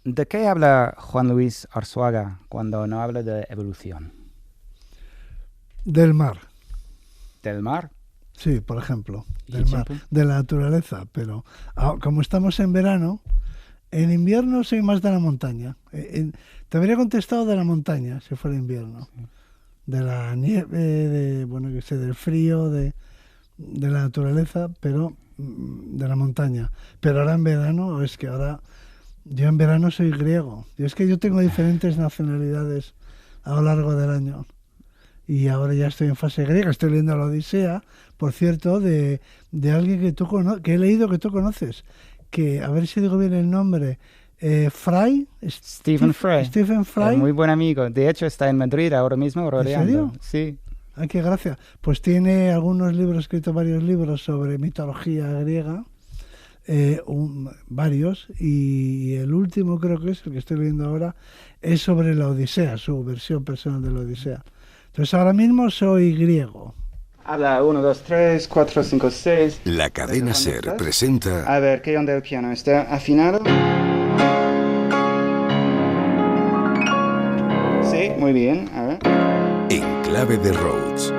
¿De qué habla Juan Luis Arzuaga cuando no habla de evolución? Del mar. ¿Del mar? Sí, por ejemplo, ¿Y del mar, siempre? de la naturaleza. Pero como estamos en verano, en invierno soy más de la montaña. Te habría contestado de la montaña si fuera invierno. De la nieve, del frío, de la naturaleza, pero de la montaña. Pero ahora en verano, yo en verano soy griego. Y es que yo tengo diferentes nacionalidades a lo largo del año. Y ahora ya estoy en fase griega, estoy leyendo la Odisea, por cierto, de alguien que he leído que tú conoces, que a ver si digo bien el nombre, Fry, Stephen Fry. Stephen Fry. Muy buen amigo. De hecho, está en Madrid ahora mismo rodeando. ¿En serio? Sí. Ay, qué gracia. Pues tiene algunos libros, escrito varios libros sobre mitología griega, varios, y el último creo que es el que estoy leyendo ahora, es sobre la Odisea, su versión personal de la Odisea. Entonces ahora mismo soy griego. Habla 1, 2, 3, 4, 5, 6. La cadena SER presenta... A ver, ¿qué onda el piano? ¿Está afinado? Sí, muy bien. A ver. En clave de Rhodes.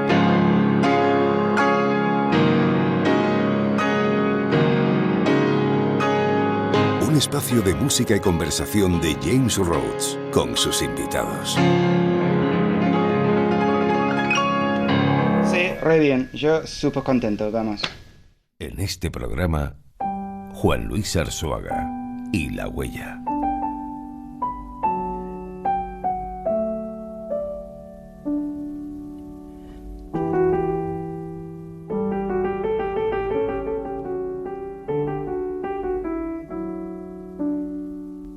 Un espacio de música y conversación de James Rhodes con sus invitados. Sí, re bien. Yo súper contento, vamos. En este programa, Juan Luis Arzuaga y La Huella.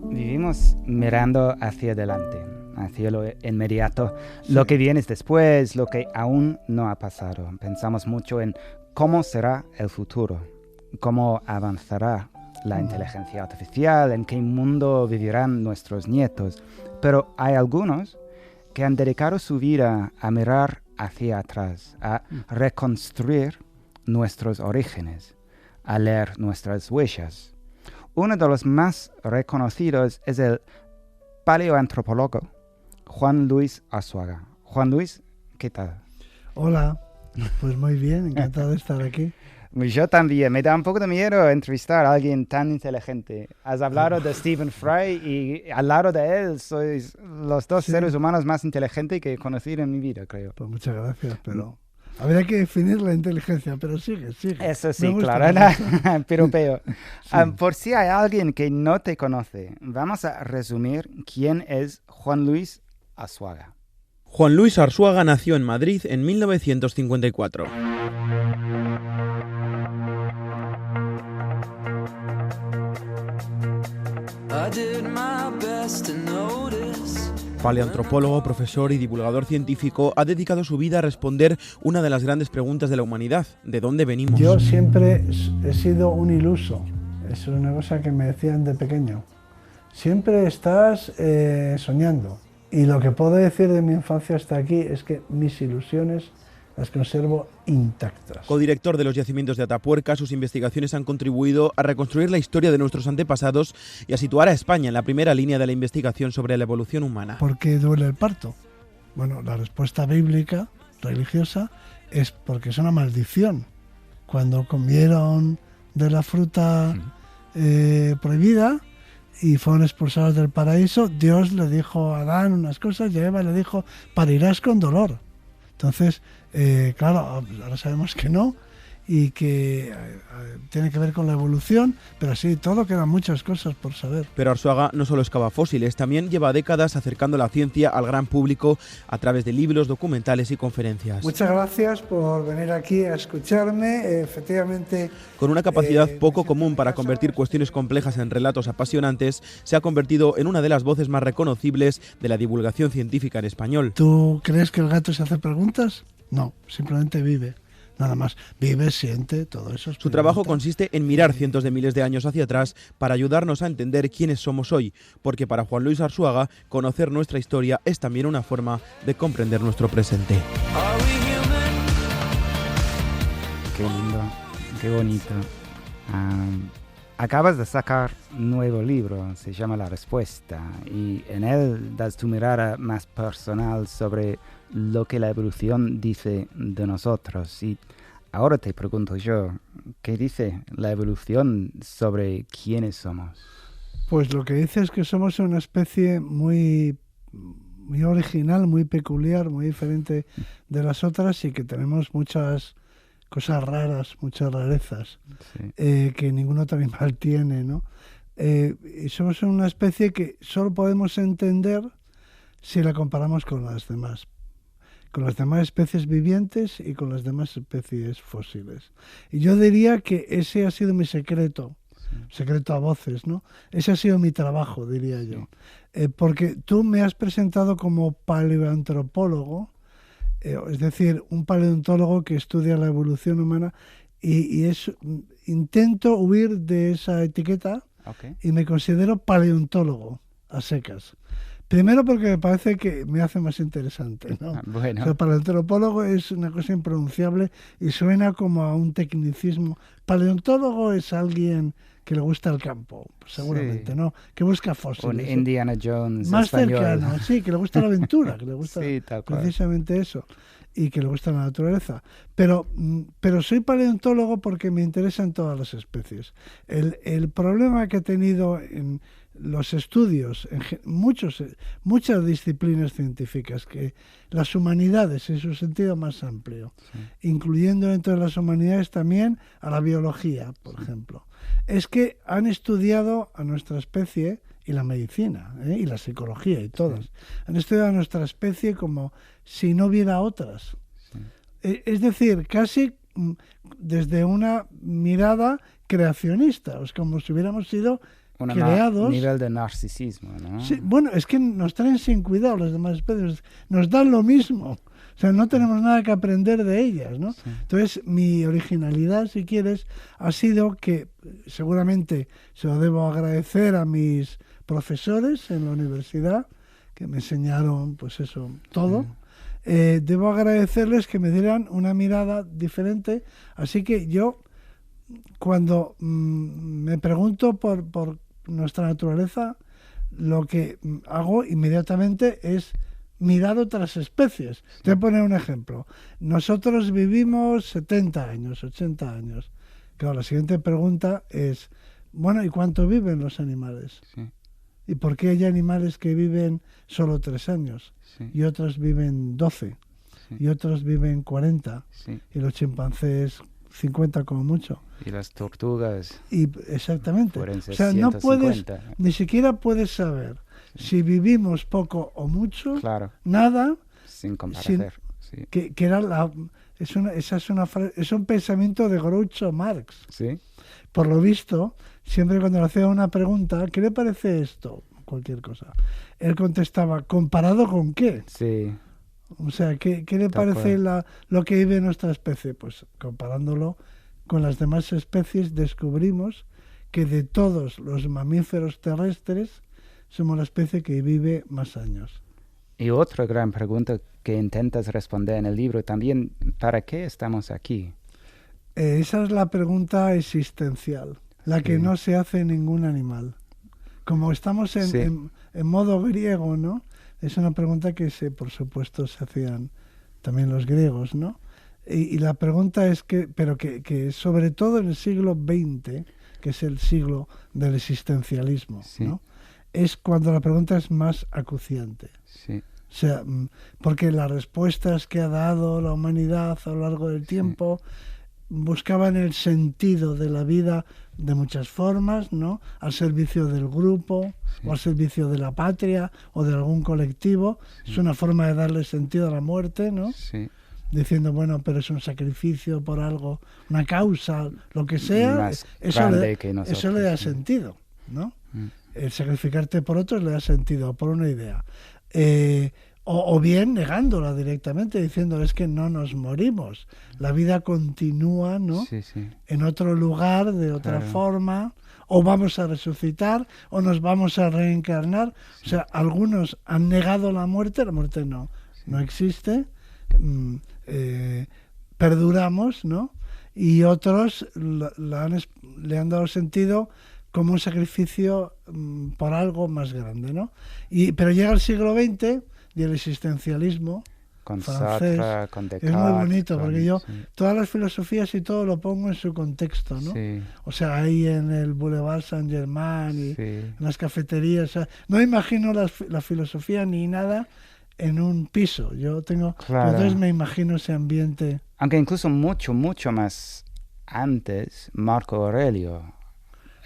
Vivimos mirando hacia adelante, hacia lo inmediato, lo que viene después, lo que aún no ha pasado. Pensamos mucho en cómo será el futuro, cómo avanzará la inteligencia artificial, en qué mundo vivirán nuestros nietos. Pero hay algunos que han dedicado su vida a mirar hacia atrás, a reconstruir nuestros orígenes, a leer nuestras huellas. Uno de los más reconocidos es el paleoantropólogo Juan Luis Arzuaga. Juan Luis, ¿qué tal? Hola, pues muy bien, encantado de estar aquí. Yo también. Me da un poco de miedo entrevistar a alguien tan inteligente. Has hablado de Stephen Fry y al lado de él sois los dos seres humanos más inteligentes que he conocido en mi vida, creo. Pues muchas gracias, pero habría que definir la inteligencia, pero sigue. Eso sí, claro, piropeo. Sí. Por si hay alguien que no te conoce, vamos a resumir quién es Juan Luis Arzuaga. Juan Luis Arzuaga nació en Madrid en 1954. Paleoantropólogo, profesor y divulgador científico, ha dedicado su vida a responder una de las grandes preguntas de la humanidad: ¿de dónde venimos? Yo siempre he sido un iluso. Es una cosa que me decían de pequeño. Siempre estás soñando. Y lo que puedo decir de mi infancia hasta aquí es que mis ilusiones las conservo intactas. Codirector de los yacimientos de Atapuerca, sus investigaciones han contribuido a reconstruir la historia de nuestros antepasados y a situar a España en la primera línea de la investigación sobre la evolución humana. ¿Por qué duele el parto? Bueno, la respuesta bíblica, religiosa, es porque es una maldición. Cuando comieron de la fruta prohibida y fueron expulsados del paraíso, Dios le dijo a Adán unas cosas y a Eva le dijo: parirás con dolor. Entonces, claro, ahora sabemos que no y que tiene que ver con la evolución, pero así todo quedan muchas cosas por saber. Pero Arzuaga no solo excava fósiles, también lleva décadas acercando la ciencia al gran público a través de libros, documentales y conferencias. Muchas gracias por venir aquí a escucharme, efectivamente. Con una capacidad poco común para convertir cuestiones complejas en relatos apasionantes, se ha convertido en una de las voces más reconocibles de la divulgación científica en español. ¿Tú crees que el gato se hace preguntas? No, simplemente vive. Nada más, vive, siente, todo eso. Su trabajo consiste en mirar cientos de miles de años hacia atrás para ayudarnos a entender quiénes somos hoy, porque para Juan Luis Arzuaga, conocer nuestra historia es también una forma de comprender nuestro presente. Qué lindo, qué bonito. Acabas de sacar un nuevo libro, se llama La Respuesta, y en él das tu mirada más personal sobre lo que la evolución dice de nosotros. Y ahora te pregunto yo, ¿qué dice la evolución sobre quiénes somos? Pues lo que dice es que somos una especie muy original, muy peculiar, muy diferente de las otras y que tenemos muchas cosas raras, muchas rarezas, Sí. que ningún otro animal tiene, ¿no? Y somos una especie que solo podemos entender si la comparamos con las demás especies vivientes y con las demás especies fósiles. Y yo diría que ese ha sido mi secreto a voces, ¿no? Ese ha sido mi trabajo, diría yo. Porque tú me has presentado como paleoantropólogo, es decir, un paleontólogo que estudia la evolución humana y intento huir de esa etiqueta y me considero paleontólogo a secas. Primero porque me parece que me hace más interesante, ¿no? Bueno. O sea, paleoantropólogo es una cosa impronunciable y suena como a un tecnicismo. Paleontólogo es alguien que le gusta el campo, seguramente, Sí. ¿no? Que busca fósiles. Un Indiana Jones Más español. cercano, sí, que le gusta la aventura, que le gusta Sí, tal cual. precisamente eso, y que le gusta la naturaleza. Pero soy paleontólogo porque me interesan todas las especies. El problema que he tenido en los estudios, muchas disciplinas científicas, que las humanidades en su sentido más amplio, incluyendo dentro de las humanidades también a la biología, por ejemplo, es que han estudiado a nuestra especie y la medicina, y la psicología y todas. Han estudiado a nuestra especie como si no hubiera otras. Es decir, casi desde una mirada creacionista, es como si hubiéramos sido creados. Un nivel de narcisismo, ¿no? Sí, bueno, es que nos traen sin cuidado las demás especies, nos dan lo mismo. O sea, no tenemos nada que aprender de ellas, ¿no? Sí. Entonces, mi originalidad, si quieres, ha sido que seguramente se lo debo agradecer a mis profesores en la universidad, que me enseñaron, pues eso, todo. Debo agradecerles que me dieran una mirada diferente. Así que yo, cuando me pregunto por nuestra naturaleza, lo que hago inmediatamente es mirar otras especies. Te voy a poner un ejemplo. Nosotros vivimos 70 años, 80 años. Claro, la siguiente pregunta es, bueno, ¿y cuánto viven los animales? Sí. ¿Y por qué hay animales que viven solo 3 años? Sí. Y otros viven 12. Sí. Y otros viven 40. Sí. Y los chimpancés 50 como mucho. Y las tortugas. Y exactamente. Pueden ser O sea, no 150. puedes, ni siquiera puedes saber si vivimos poco o mucho, Claro. nada, Sin comparecer. Sí. que era es un pensamiento de Groucho Marx. Sí. Por lo visto, siempre cuando le hacía una pregunta, ¿qué le parece esto? Cualquier cosa. Él contestaba, ¿comparado con qué? Sí. O sea, ¿qué le Tal parece cual. lo que vive nuestra especie? Pues comparándolo con las demás especies, descubrimos que de todos los mamíferos terrestres somos la especie que vive más años. Y otra gran pregunta que intentas responder en el libro también, ¿para qué estamos aquí? Esa es la pregunta existencial, la que no se hace ningún animal. Como estamos en modo griego, ¿no? Es una pregunta que por supuesto se hacían también los griegos, ¿no? Y la pregunta es que sobre todo en el siglo XX, que es el siglo del existencialismo, ¿no? Es cuando la pregunta es más acuciante. Sí. O sea, porque las respuestas que ha dado la humanidad a lo largo del tiempo buscaban el sentido de la vida de muchas formas, ¿no? Al servicio del grupo, o al servicio de la patria, o de algún colectivo. Es una forma de darle sentido a la muerte, ¿no? Sí. Diciendo, bueno, pero es un sacrificio por algo, una causa, lo que sea, Más eso grande que nosotros, le da sentido, ¿no? El sacrificarte por otros le da sentido, por una idea. O bien negándola directamente, diciendo es que no nos morimos, la vida continúa, ¿no? Sí, sí. En otro lugar, de otra forma, o vamos a resucitar, o nos vamos a reencarnar. O sea, algunos han negado la muerte no existe, perduramos, ¿no? Y otros le han dado sentido como un sacrificio por algo más grande, ¿no? Pero llega el siglo XX y el existencialismo Con francés Sartre, con Descartes. es muy bonito, porque yo sí. todas las filosofías y todo lo pongo en su contexto, ¿no? Sí, O sea, ahí en el Boulevard Saint-Germain y sí. en las cafeterías. O sea, no imagino la filosofía ni nada en un piso. Claro. Entonces me imagino ese ambiente. Aunque incluso mucho, mucho más antes, Marco Aurelio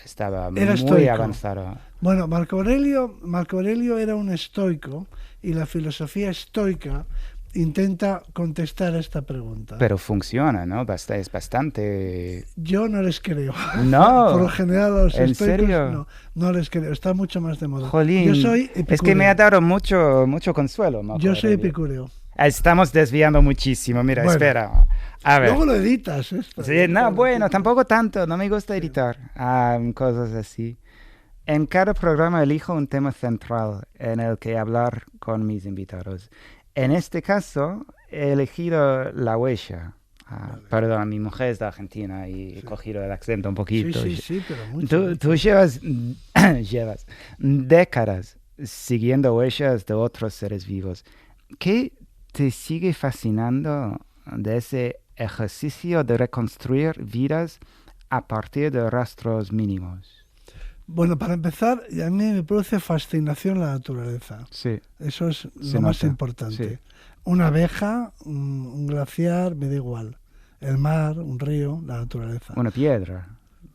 estaba Era muy estoico. avanzado. Bueno, Marco Aurelio era un estoico y la filosofía estoica intenta contestar esta pregunta. Pero funciona, ¿no? Es bastante... Yo no les creo. No. Por lo general a los ¿En estoicos serio? no les creo. Está mucho más de moda. Jolín, Yo soy epicúreo. es que me ha dado mucho consuelo, Marco Yo soy Aurelio. epicúreo. Estamos desviando muchísimo. Mira, Bueno. espera. A ver. Luego lo editas esto. Sí, no, bueno, tampoco tanto. No me gusta editar cosas así. En cada programa elijo un tema central en el que hablar con mis invitados. En este caso, he elegido la huella. Perdón, mi mujer es de Argentina y he cogido el acento un poquito. Sí, pero mucho. Tú llevas décadas siguiendo huellas de otros seres vivos. ¿Qué te sigue fascinando de ese ejercicio de reconstruir vidas a partir de rastros mínimos? Bueno, para empezar, a mí me produce fascinación la naturaleza. Sí. Eso es Se lo más nota, importante. sí. Una abeja, un glaciar, me da igual. El mar, un río, la naturaleza. Una piedra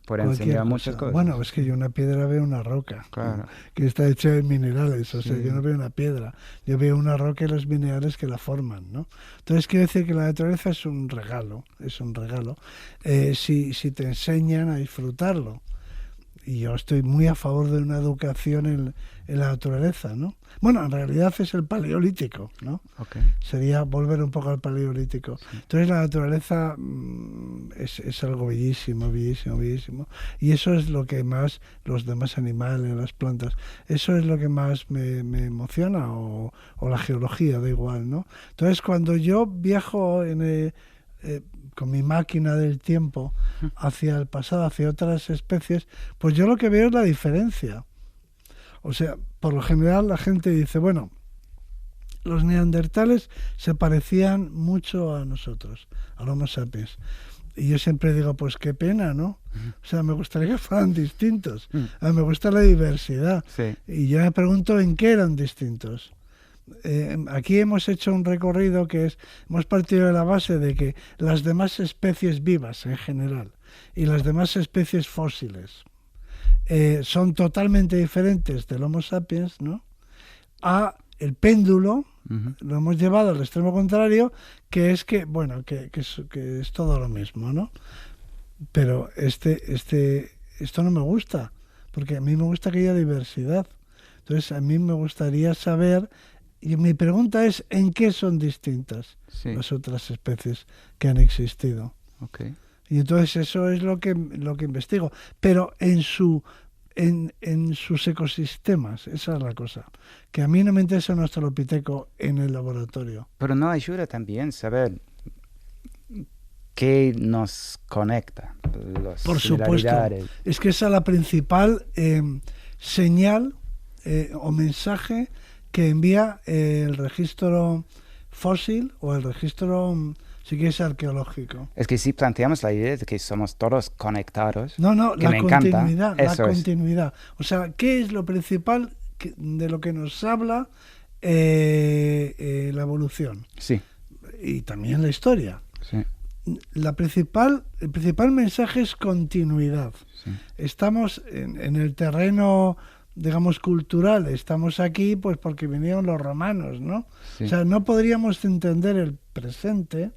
puede Cualquier enseñar cosa. muchas cosas. Bueno, es que yo una piedra veo una roca, Claro. que está hecha de minerales. O sea, Sí. yo no veo una piedra. Yo veo una roca y los minerales que la forman, ¿no? Entonces quiero decir que la naturaleza es un regalo. Es un regalo. Si te enseñan a disfrutarlo. Y yo estoy muy a favor de una educación en la naturaleza, ¿no? Bueno, en realidad es el paleolítico, ¿no? Ok. Sería volver un poco al paleolítico. Entonces la naturaleza es algo bellísimo, bellísimo, bellísimo. Y eso es lo que más, los demás animales, las plantas, eso es lo que más me emociona, o la geología, da igual, ¿no? Entonces cuando yo viajo con mi máquina del tiempo hacia el pasado, hacia otras especies, pues yo lo que veo es la diferencia. O sea, por lo general la gente dice, bueno, los neandertales se parecían mucho a nosotros, al Homo sapiens. Y yo siempre digo, pues qué pena, ¿no? O sea, me gustaría que fueran distintos. A mí me gusta la diversidad. Sí. Y yo me pregunto en qué eran distintos. Aquí hemos hecho un recorrido hemos partido de la base de que las demás especies vivas en general y las demás especies fósiles son totalmente diferentes del Homo sapiens, ¿no? A el péndulo lo hemos llevado al extremo contrario, que es que es todo lo mismo, ¿no? Pero esto no me gusta, porque a mí me gusta que haya diversidad. Entonces a mí me gustaría saber. Y mi pregunta es, ¿en qué son distintas las otras especies que han existido? Okay. Y entonces eso es lo que investigo. Pero en sus ecosistemas, esa es la cosa. Que a mí no me interesa un australopiteco en el laboratorio. Pero no ayuda también saber qué nos conecta, las Por supuesto. similaridades. Es que esa es la principal señal o mensaje que envía el registro fósil o el registro, si quieres, arqueológico. Es que si planteamos la idea de que somos todos conectados, No, que la me encanta, continuidad, eso la es. continuidad. O sea, ¿qué es lo principal de lo que nos habla la evolución? Sí, Y también la historia. sí, El principal mensaje es continuidad. sí. Estamos en el terreno, digamos, cultural. Estamos aquí pues porque vinieron los romanos, ¿no? Sí. O sea, no podríamos entender el presente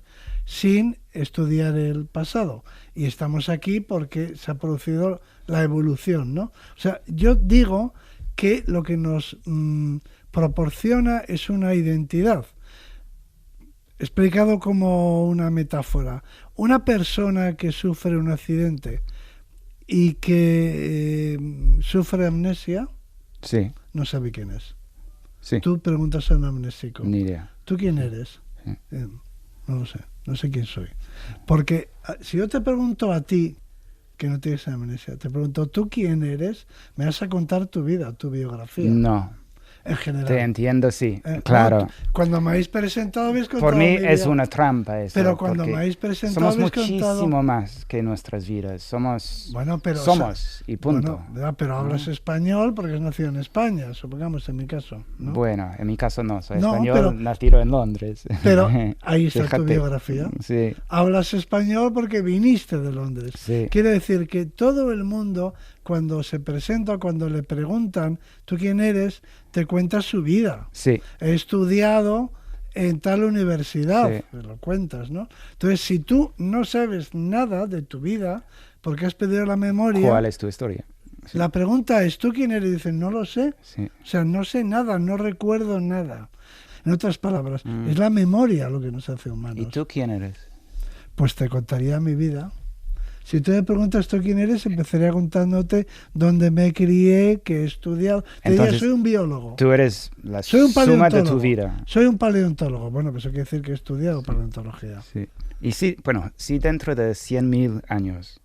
sin estudiar el pasado. Y estamos aquí porque se ha producido la evolución, ¿no? O sea, yo digo que lo que nos proporciona es una identidad. Explicado como una metáfora. Una persona que sufre un accidente y que sufre amnesia, Sí, no sabe quién es. sí. Tú preguntas a un amnésico, Ni idea. ¿tú quién eres? Sí. No lo sé, no sé quién soy. Porque si yo te pregunto a ti que no tienes amnesia. Te pregunto, ¿tú quién eres? Me vas a contar tu vida, tu biografía. No, En general. te entiendo, sí, claro. No, cuando me habéis presentado habéis contado Por mí mi es vida. una trampa eso. Pero cuando porque me habéis presentado somos habéis muchísimo contado... más que nuestras vidas. Somos, Bueno, pero, somos y punto. Bueno, ya, pero hablas español porque has nacido en España, supongamos en mi caso, ¿no? Bueno, en mi caso no, soy No, español, pero- nacido en Londres. Pero ahí está tu Fíjate. biografía. Sí, Hablas español porque viniste de Londres. sí, Quiere decir que todo el mundo, cuando se presenta, cuando le preguntan, ¿tú quién eres?, te cuenta su vida. sí, He estudiado en tal universidad, Sí. te lo cuentas, ¿no? Entonces, si tú no sabes nada de tu vida, porque has perdido la memoria, ¿cuál es tu historia? Sí, la pregunta es, ¿tú quién eres? Y dicen, no lo sé. sí, O sea, no sé nada, no recuerdo nada. En otras palabras, Mm. es la memoria lo que nos hace humanos. ¿Y tú quién eres? Pues te contaría mi vida. Si tú me preguntas tú quién eres, empezaría contándote dónde me crié, qué he estudiado. Te diría, Entonces, soy un biólogo. Tú eres la Soy un suma de tu paleontólogo. vida. Soy un paleontólogo. Bueno, pues eso quiere decir que he estudiado paleontología. Sí. Y si, bueno, si dentro de 100.000 años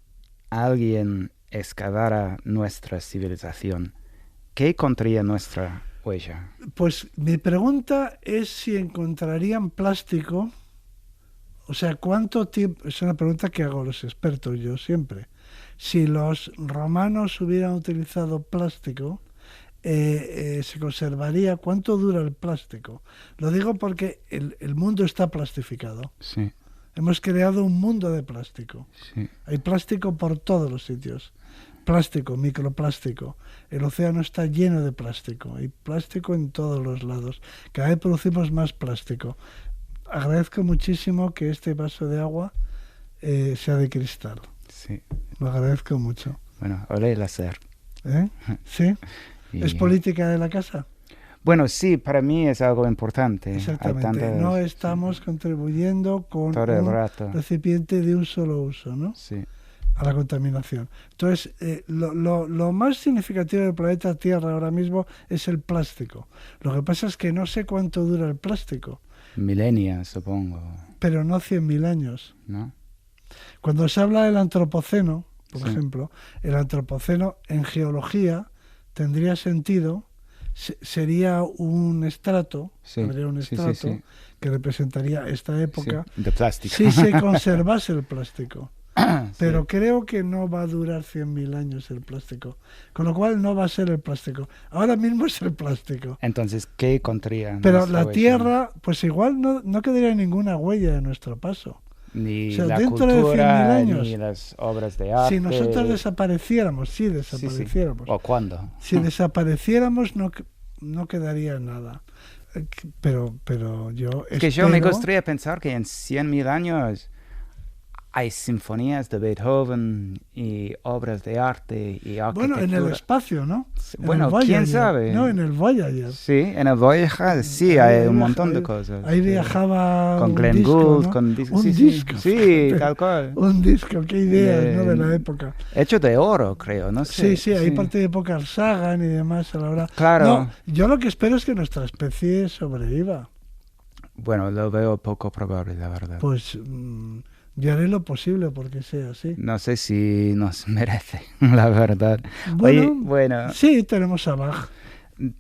alguien excavara nuestra civilización, ¿qué encontraría nuestra huella? Pues mi pregunta es si encontrarían plástico. O sea, ¿cuánto tiempo? Es una pregunta que hago a los expertos yo siempre. Si los romanos hubieran utilizado plástico, se conservaría. ¿Cuánto dura el plástico? Lo digo porque el mundo está plastificado. Sí, Hemos creado un mundo de plástico. sí, Hay plástico por todos los sitios. Plástico, microplástico. El océano está lleno de plástico. Hay plástico en todos los lados. Cada vez producimos más plástico. Agradezco muchísimo que este vaso de agua sea de cristal. sí. Lo agradezco mucho. Bueno, olé el hacer. ¿Eh? ¿Sí? Y- ¿Es política de la casa? Bueno, sí, para mí es algo importante. Hay Exactamente. tantas- No estamos contribuyendo con Todo el un rato. recipiente de un solo uso, ¿no? Sí, A la contaminación. Entonces, lo más significativo del planeta Tierra ahora mismo es el plástico. Lo que pasa es que no sé cuánto dura el plástico, milenias, supongo, pero no 100.000 años. ¿no? Cuando se habla del antropoceno, por Sí. ejemplo, el antropoceno en geología tendría sentido, sería un estrato, Sí, habría un sí, sí, estrato sí. que representaría esta época, Sí, de plástico. si se conservase el plástico. Sí. Pero creo que no va a durar 100.000 años el plástico. Con lo cual no va a ser el plástico. Ahora mismo es el plástico. Entonces, ¿qué encontraría? Pero nuestra la huella? Tierra, pues igual no quedaría ninguna huella de nuestro paso. Ni o sea, la dentro de cultura, 100.000 años, ni las obras de arte. Si nosotros desapareciéramos, Sí, sí. desapareciéramos. ¿O cuándo? Si desapareciéramos no quedaría nada. Pero yo Es que yo me espero- gustaría pensar que en 100.000 años hay sinfonías de Beethoven y obras de arte y arquitectura. Bueno, en el espacio, ¿no? En Bueno, el Voyager. quién sabe. No, en el Voyager. Sí, en el Voyager sí Ahí hay un viaja- montón de ahí- cosas. Ahí Sí. viajaba Con un Glenn disco, Gould, ¿no? con disco. Un sí, disco. Sí, fíjate. tal cual. Un disco, qué ideas, ¿no? De la De- época. Hecho de oro, creo, no sé. Sí, hay parte de época Sagan y demás a la hora. Claro. No, yo lo que espero es que nuestra especie sobreviva. Bueno, lo veo poco probable, la verdad. Pues yo haré lo posible porque sea así. No sé si nos merece, la verdad. Bueno, Oye, bueno, sí, tenemos a Bach.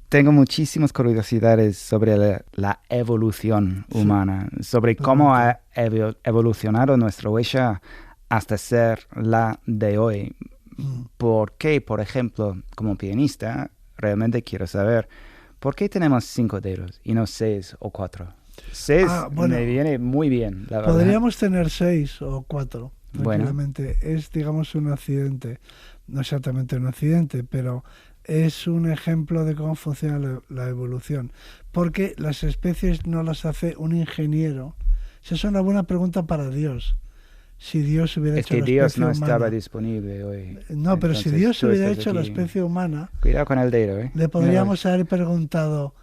tengo muchísimas curiosidades sobre la evolución humana, sobre cómo ha evolucionado nuestra huella hasta ser la de hoy. ¿Por qué, por ejemplo, como pianista, realmente quiero saber por qué tenemos 5 dedos y no 6 o 4? 6 bueno, me viene muy bien, la verdad. Podríamos tener 6 o 4, Bueno. tranquilamente. Es, digamos, un accidente. No exactamente un accidente, pero es un ejemplo de cómo funciona la evolución. Porque las especies no las hace un ingeniero. Esa es una buena pregunta para Dios. Si Dios hubiera Es hecho que la Dios especie no humana. estaba disponible hoy. No, pero si Entonces, Dios tú hubiera estás hecho la aquí. especie humana, Cuidado con el dedo, ¿eh? le podríamos haber preguntado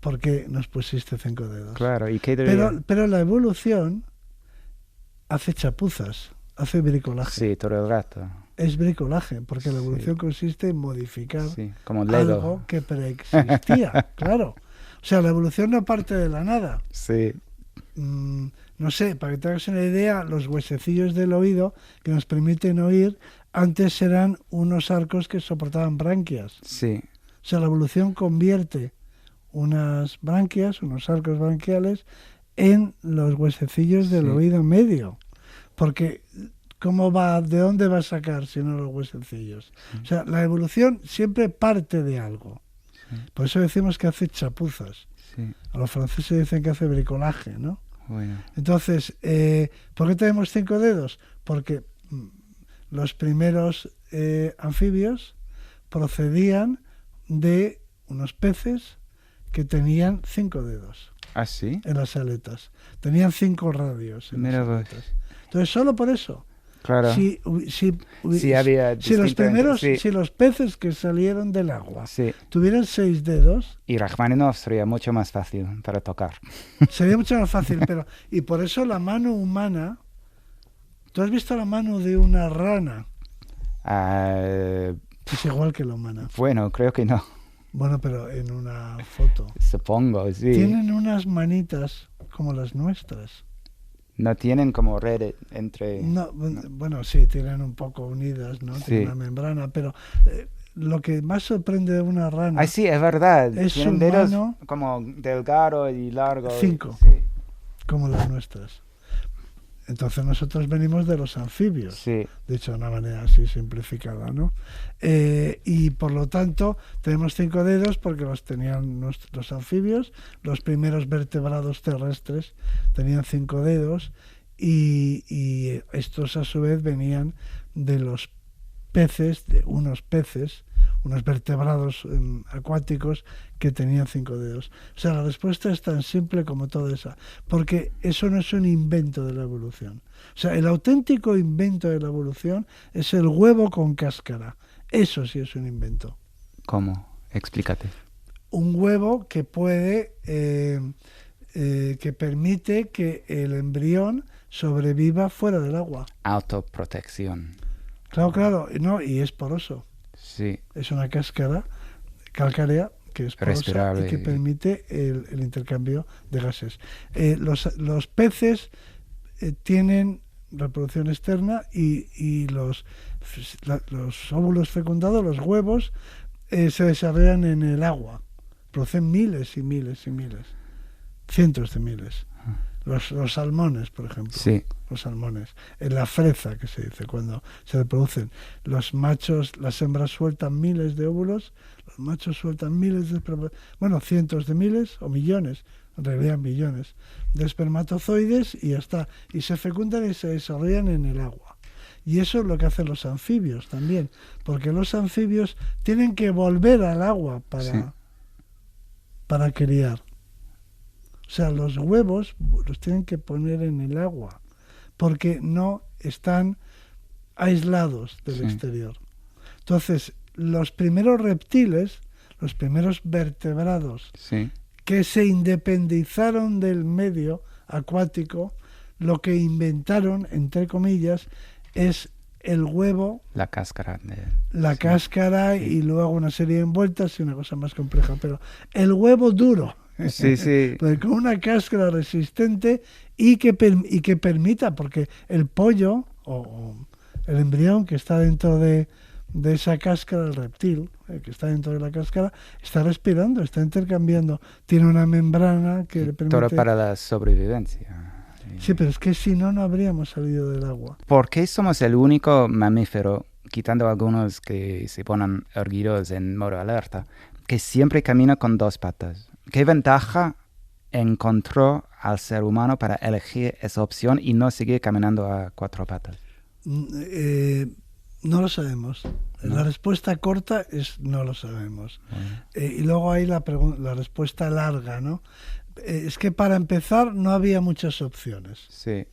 ¿por qué nos pusiste 5 dedos? Claro, ¿y qué diría? Pero la evolución hace chapuzas, hace bricolaje. Sí, todo el rato. Es bricolaje, porque la Sí. evolución consiste en modificar Sí, como Lego. algo que preexistía, claro. O sea, la evolución no parte de la nada. Sí, no sé, para que te hagas una idea, los huesecillos del oído que nos permiten oír, antes eran unos arcos que soportaban branquias. Sí, O sea, la evolución convierte unas branquias, unos arcos branquiales, en los huesecillos del Sí. oído medio. Porque, ¿de dónde va a sacar si no los huesecillos? O sea, la evolución siempre parte de algo. Por eso decimos que hace chapuzas. sí. A los franceses dicen que hace bricolaje, ¿no? Bueno, Entonces, ¿por qué tenemos 5 dedos? Porque los primeros anfibios procedían de unos peces que tenían 5 dedos ¿ah, sí? en las aletas. Tenían 5 radios en Mira las vos. aletas. Entonces, solo por eso. Claro. Si Había si los peces que salieron del agua Sí. tuvieran 6 dedos, Y Rachmaninoff sería mucho más fácil para tocar. sería mucho más fácil. Y por eso la mano humana. ¿Tú has visto la mano de una rana? Ah, Es igual que la humana. bueno, creo que no. Bueno, pero en una foto. Supongo, sí. Tienen unas manitas como las nuestras. No tienen como red entre... No, bueno, sí, tienen un poco unidas, ¿no? Sí. Tienen una membrana, pero lo que más sorprende de una rana, Ah, sí, es verdad. Es Tienen su dedos mano- como delgado y largo. 5. Sí. como las nuestras. Entonces nosotros venimos de los anfibios, Sí. dicho de una manera así simplificada, ¿no? Y por lo tanto tenemos 5 dedos porque los tenían los anfibios, los primeros vertebrados terrestres tenían 5 dedos y estos a su vez venían de los peces, de unos vertebrados acuáticos que tenían 5 dedos. O sea, la respuesta es tan simple como toda esa, porque eso no es un invento de la evolución. O sea, el auténtico invento de la evolución es el huevo con cáscara. Eso sí es un invento. ¿Cómo? Explícate. Un huevo que puede, que permite que el embrión sobreviva fuera del agua. Autoprotección. Claro, no, y es poroso. Sí. Es una cáscara calcárea que es porosa Respirable. y que permite el intercambio de gases. Los peces tienen reproducción externa y los óvulos fecundados, los huevos, se desarrollan en el agua. Producen miles y miles y miles, cientos de miles. Los salmones, por ejemplo. Sí. Los salmones. En la freza, que se dice, cuando se reproducen. Los machos, las hembras sueltan miles de óvulos, los machos sueltan cientos de miles o millones, en realidad millones, de espermatozoides y ya está. Y se fecundan y se desarrollan en el agua. Y eso es lo que hacen los anfibios también, porque los anfibios tienen que volver al agua para criar. O sea, los huevos los tienen que poner en el agua, porque no están aislados del exterior. Entonces, los primeros reptiles, los primeros vertebrados Sí. que se independizaron del medio acuático, lo que inventaron, entre comillas, es el huevo, La cáscara. la cáscara y luego una serie de envueltas y una cosa más compleja, pero el huevo duro. Sí, sí. Pues con una cáscara resistente y que permita, porque el pollo o el embrión que está dentro de esa cáscara, el reptil que está dentro de la cáscara, está respirando, está intercambiando, tiene una membrana que le permite... Todo para la sobrevivencia. Sí, pero es que si no, no habríamos salido del agua. ¿Por qué somos el único mamífero, quitando algunos que se ponen erguidos en modo alerta, que siempre camina con 2 patas? ¿Qué ventaja encontró al ser humano para elegir esa opción y no seguir caminando a 4 patas? No lo sabemos. ¿No? La respuesta corta es no lo sabemos. Bueno. Y luego hay la respuesta larga, ¿no? Es que para empezar no había muchas opciones. Sí.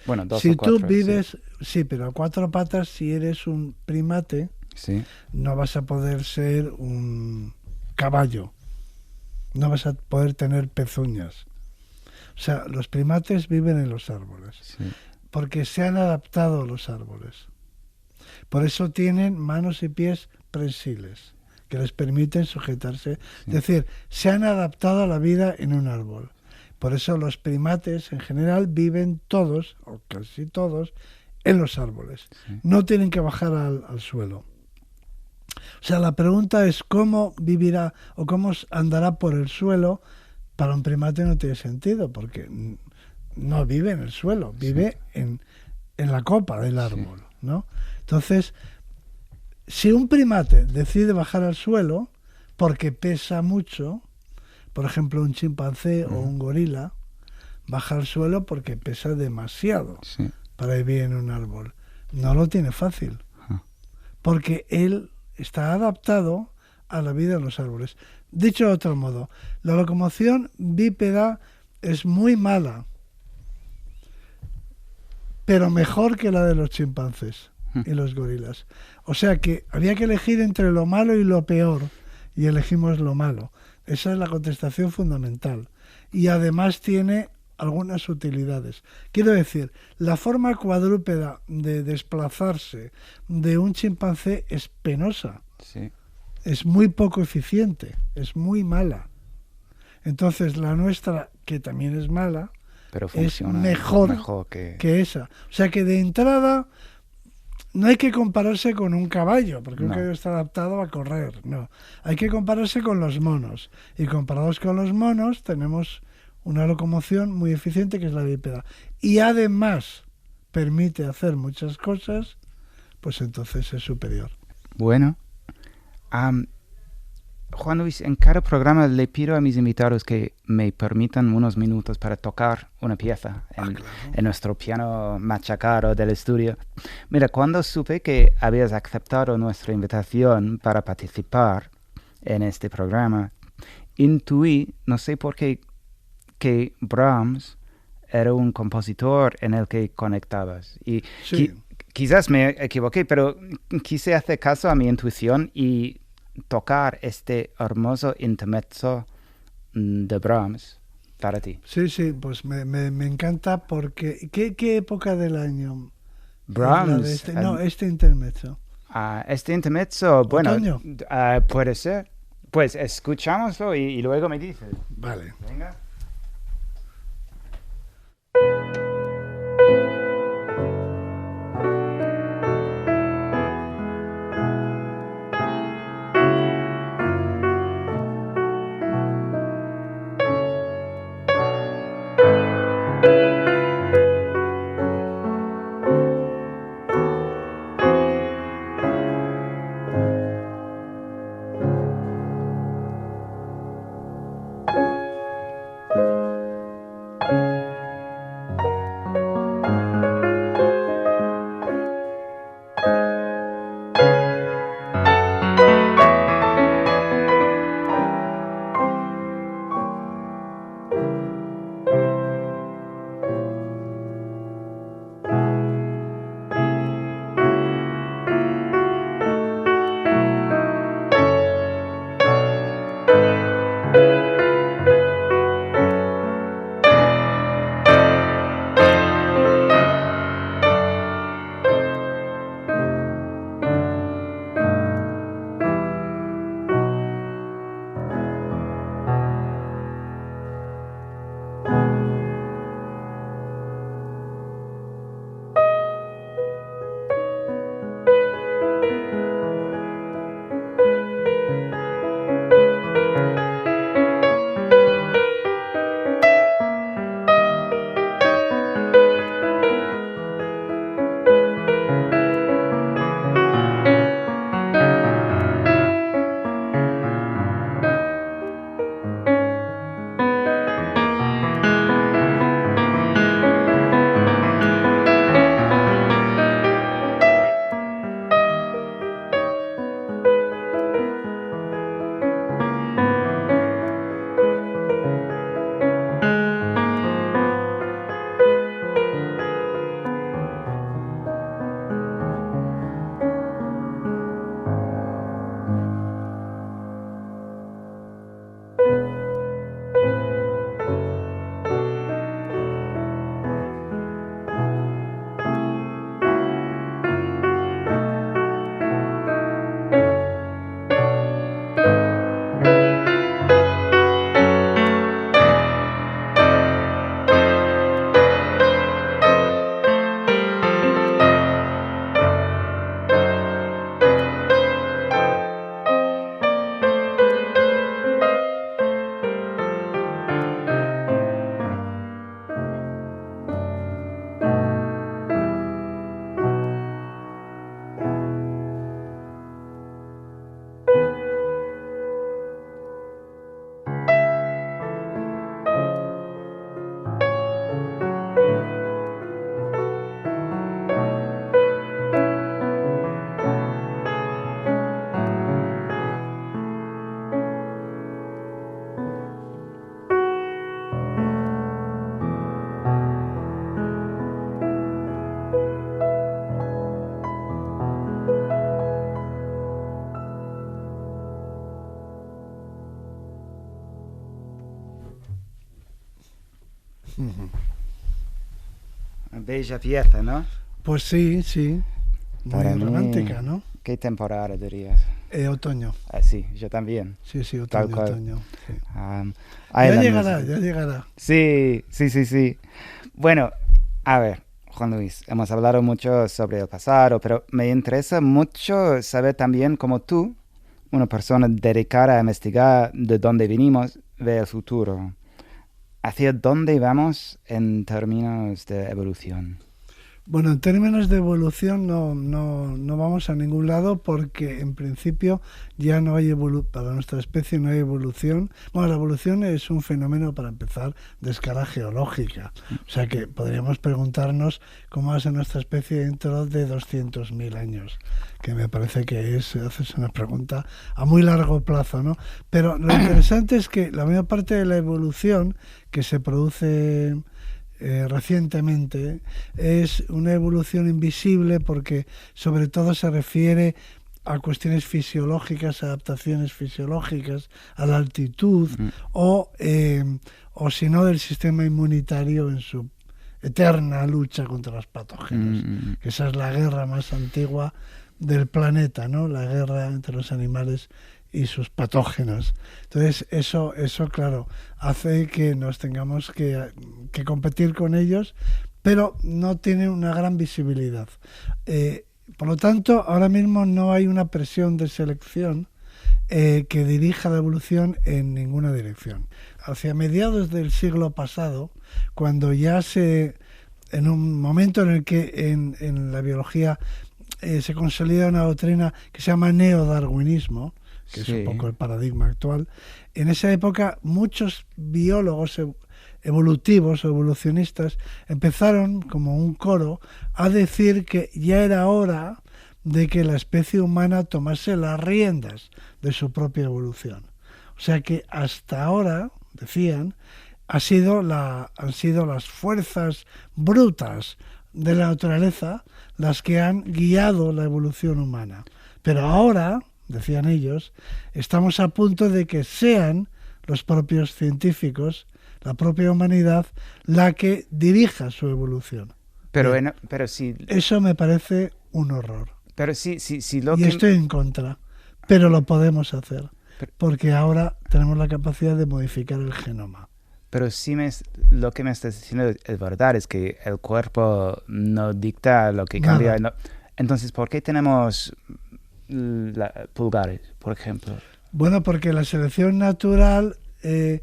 Bueno, 2 Si o 4. tú vives, sí, pero a 4 patas, si eres un primate, Sí. no vas a poder ser un caballo. No vas a poder tener pezuñas. O sea, los primates viven en los árboles, Sí. porque se han adaptado a los árboles. Por eso tienen manos y pies prensiles, que les permiten sujetarse. Es decir, se han adaptado a la vida en un árbol. Por eso los primates en general viven todos, o casi todos, en los árboles. Sí. No tienen que bajar al suelo. O sea, la pregunta es cómo vivirá o cómo andará por el suelo. Para un primate no tiene sentido, porque no vive en el suelo, vive en la copa del árbol, ¿no? Entonces, si un primate decide bajar al suelo porque pesa mucho, por ejemplo un chimpancé o un gorila, baja al suelo porque pesa demasiado Sí. para vivir en un árbol. No lo tiene fácil, porque él está adaptado a la vida en los árboles. Dicho de otro modo, la locomoción bípeda es muy mala, pero mejor que la de los chimpancés y los gorilas. O sea que había que elegir entre lo malo y lo peor, y elegimos lo malo. Esa es la contestación fundamental. Y además tiene algunas utilidades. Quiero decir, la forma cuadrúpeda de desplazarse de un chimpancé es penosa. Sí. Es muy poco eficiente, es muy mala. Entonces la nuestra, que también es mala, Pero es funciona mejor que esa. O sea que de entrada no hay que compararse con un caballo, porque un No. caballo está adaptado a correr, no. Hay que compararse con los monos. Y comparados con los monos tenemos una locomoción muy eficiente que es la bípeda. Y además permite hacer muchas cosas, pues entonces es superior. Bueno, Juan Luis, en cada programa le pido a mis invitados que me permitan unos minutos para tocar una pieza en nuestro piano machacado del estudio. Mira, cuando supe que habías aceptado nuestra invitación para participar en este programa, intuí, no sé por qué, que Brahms era un compositor en el que conectabas. Y Sí. quizás me equivoqué, pero quise hacer caso a mi intuición y tocar este hermoso intermezzo de Brahms para ti. Sí, sí, pues me encanta porque... ¿Qué época del año? Brahms. Es la de este intermezzo. Este intermezzo, bueno, ¿Otoño? puede ser. Pues escuchámoslo y luego me dices. Vale. Venga. Ujú. Bella pieza, ¿no? Pues sí, sí. Muy Para mí, romántica, ¿no? ¿Qué temporada dirías? Otoño. Sí, yo también. Sí, sí, Tal otoño, cual. otoño. Sí. Hay Ya la llegará, música. ya llegará. Sí, sí, sí, sí. Bueno, a ver, Juan Luis, hemos hablado mucho sobre el pasado, pero me interesa mucho saber también cómo tú, una persona dedicada a investigar de dónde venimos, ve el futuro. ¿Hacia dónde vamos en términos de evolución? Bueno, en términos de evolución no vamos a ningún lado porque en principio ya no hay para nuestra especie no hay evolución. Bueno, la evolución es un fenómeno, para empezar, de escala geológica. O sea que podríamos preguntarnos cómo va a ser nuestra especie dentro de 200.000 años, que me parece que haces una pregunta a muy largo plazo, ¿no? Pero lo interesante es que la mayor parte de la evolución que se produce recientemente es una evolución invisible porque sobre todo se refiere a cuestiones fisiológicas, adaptaciones fisiológicas, a la altitud o si no del sistema inmunitario en su eterna lucha contra los patógenos, que esa es la guerra más antigua del planeta, ¿no? La guerra entre los animales y sus patógenos. Entonces eso claro, hace que nos tengamos que competir con ellos, pero no tiene una gran visibilidad. Por lo tanto, ahora mismo no hay una presión de selección que dirija la evolución en ninguna dirección. Hacia mediados del siglo pasado, cuando ya en un momento en el que en la biología se consolida una doctrina que se llama neodarwinismo, que es un poco el paradigma actual. En esa época muchos biólogos evolutivos o evolucionistas empezaron como un coro a decir que ya era hora de que la especie humana tomase las riendas de su propia evolución. O sea que hasta ahora, decían, han sido las fuerzas brutas de la naturaleza las que han guiado la evolución humana. Pero ahora, decían ellos, estamos a punto de que sean los propios científicos, la propia humanidad, la que dirija su evolución. Pero si... Eso me parece un horror. Pero si y estoy en contra, pero lo podemos hacer, porque ahora tenemos la capacidad de modificar el genoma. Pero sí lo que me estás diciendo es verdad, es que el cuerpo no dicta lo que cambia. No. Entonces, ¿por qué tenemos pulgares, por ejemplo? Bueno, porque la selección natural, te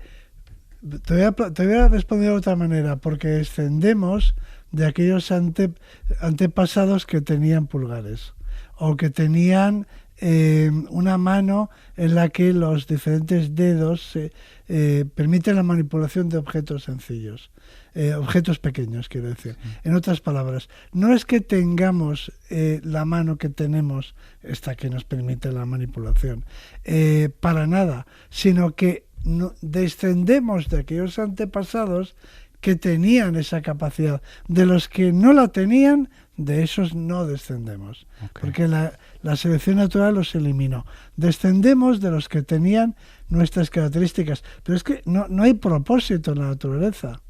voy a responder de otra manera, porque descendemos de aquellos antepasados que tenían pulgares o que tenían una mano en la que los diferentes dedos permiten la manipulación de objetos sencillos, objetos pequeños, quiero decir. En otras palabras, no es que tengamos la mano que tenemos, esta que nos permite la manipulación, para nada, sino que descendemos de aquellos antepasados que tenían esa capacidad. De los que no la tenían, de esos no descendemos, porque la selección natural los eliminó. Descendemos de los que tenían nuestras características, pero es que no hay propósito en la naturaleza.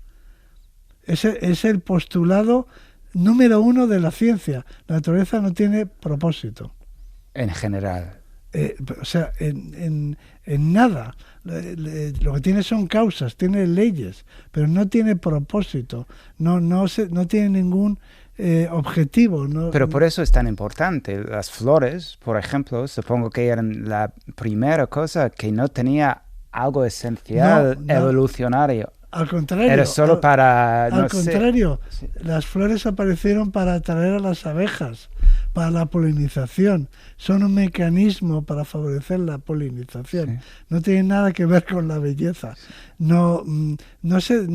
Es el postulado número uno de la ciencia. La naturaleza no tiene propósito. En general. O sea, en nada. Lo que tiene son causas, tiene leyes, pero no tiene propósito. No tiene ningún objetivo. Pero por eso es tan importante. Las flores, por ejemplo, supongo que eran la primera cosa que no tenía algo esencial evolucionario. Al contrario. Era solo para... Al contrario, las flores aparecieron para atraer a las abejas, para la polinización. Son un mecanismo para favorecer la polinización. Sí. No tienen nada que ver con la belleza. No se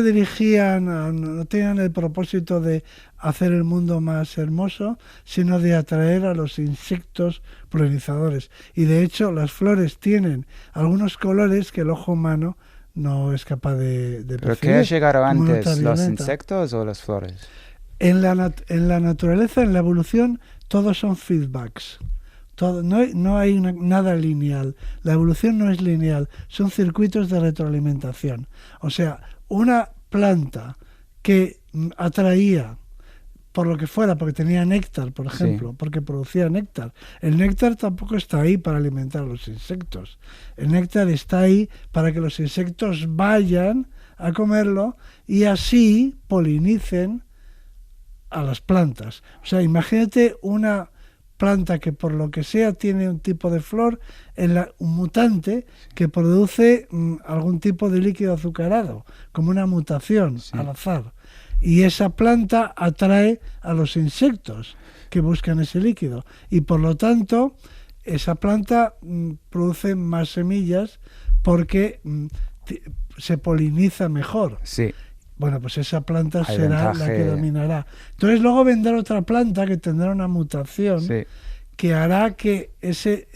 dirigían, no tenían el propósito de hacer el mundo más hermoso, sino de atraer a los insectos polinizadores. Y de hecho, las flores tienen algunos colores que el ojo humano no es capaz de percibir. ¿Pero qué llegaron antes, los insectos o las flores? En la naturaleza, en la evolución, todos son feedbacks. Todo, no hay nada lineal. La evolución no es lineal, son circuitos de retroalimentación. O sea, una planta que atraía por lo que fuera, porque tenía néctar, por ejemplo, porque producía néctar. El néctar tampoco está ahí para alimentar a los insectos. El néctar está ahí para que los insectos vayan a comerlo y así polinicen a las plantas. O sea, imagínate una planta que por lo que sea tiene un tipo de flor, un mutante que produce algún tipo de líquido azucarado, como una mutación al azar. Y esa planta atrae a los insectos que buscan ese líquido. Y por lo tanto, esa planta produce más semillas porque se poliniza mejor. Sí. Bueno, pues esa planta será la que dominará. Entonces luego vendrá otra planta que tendrá una mutación que hará que ese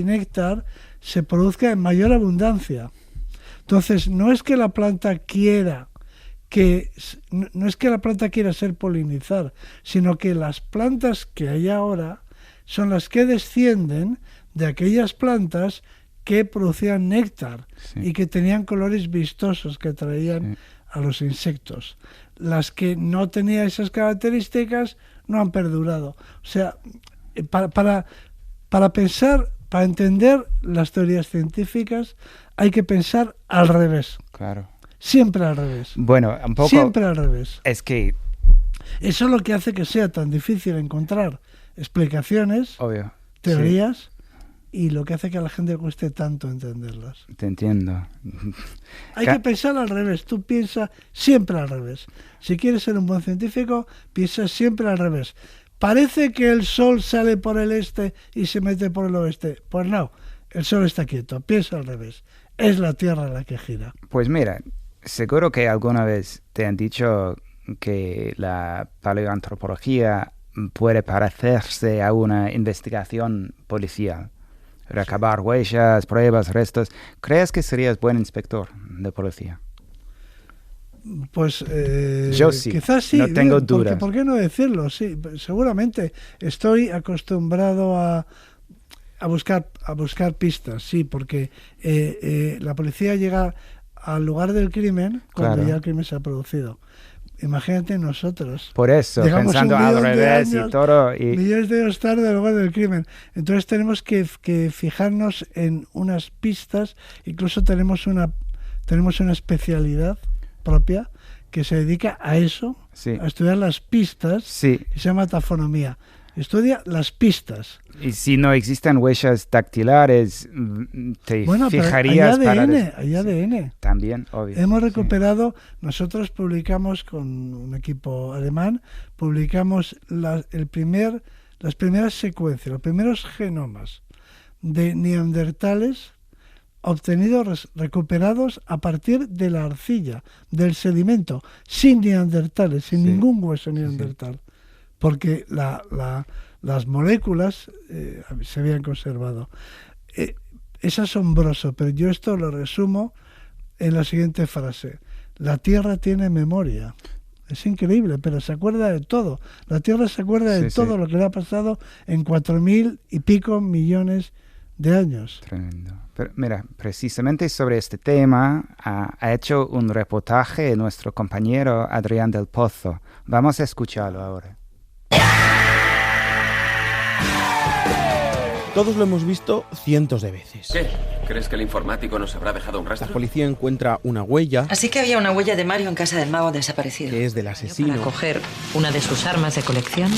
néctar se produzca en mayor abundancia. Entonces no es que la planta quiera ser polinizar, sino que las plantas que hay ahora son las que descienden de aquellas plantas que producían néctar y que tenían colores vistosos que atraían a los insectos. Las que no tenían esas características no han perdurado. O sea, para pensar, para entender las teorías científicas, hay que pensar al revés. Claro. Siempre al revés. Bueno, un poco... Siempre al revés. Es que... Eso es lo que hace que sea tan difícil encontrar explicaciones, teorías, y lo que hace que a la gente le cueste tanto entenderlas. Te entiendo. Hay que pensar al revés. Tú piensas siempre al revés. Si quieres ser un buen científico, piensa siempre al revés. Parece que el sol sale por el este y se mete por el oeste. Pues no, el sol está quieto. Piensa al revés. Es la Tierra la que gira. Pues mira, seguro que alguna vez te han dicho que la paleoantropología puede parecerse a una investigación policial. Recabar huellas, pruebas, restos. ¿Crees que serías buen inspector de policía? Pues yo sí, quizás sí. No tengo dudas. ¿Por qué no decirlo? Sí, seguramente estoy acostumbrado a buscar pistas, sí, porque la policía llega al lugar del crimen cuando ya el crimen se ha producido. Imagínate nosotros. Por eso, pensando al revés y todo. Millones de años tarde al lugar del crimen. Entonces tenemos que fijarnos en unas pistas. Incluso tenemos una especialidad propia que se dedica a eso, a estudiar las pistas, que se llama tafonomía. Estudia las pistas. Y si no existen huellas dactilares, te fijarías hay ADN. También, obvio. Hemos recuperado, nosotros publicamos con un equipo alemán, publicamos las primeras secuencias, los primeros genomas de neandertales recuperados a partir de la arcilla, del sedimento, sin neandertales, sin ningún hueso neandertal. Porque las moléculas se habían conservado. Es asombroso, pero yo esto lo resumo en la siguiente frase. La Tierra tiene memoria. Es increíble, pero se acuerda de todo. La Tierra se acuerda de todo lo que le ha pasado en 4.000 y pico millones de años. Tremendo. Pero mira, precisamente sobre este tema ha hecho un reportaje nuestro compañero Adrián del Pozo. Vamos a escucharlo ahora. Todos lo hemos visto cientos de veces. ¿Qué? ¿Crees que el informático nos habrá dejado un rastro? La policía encuentra una huella. Así que había una huella de Mario en casa del mago desaparecido. Que es del asesino. Para coger una de sus armas de colección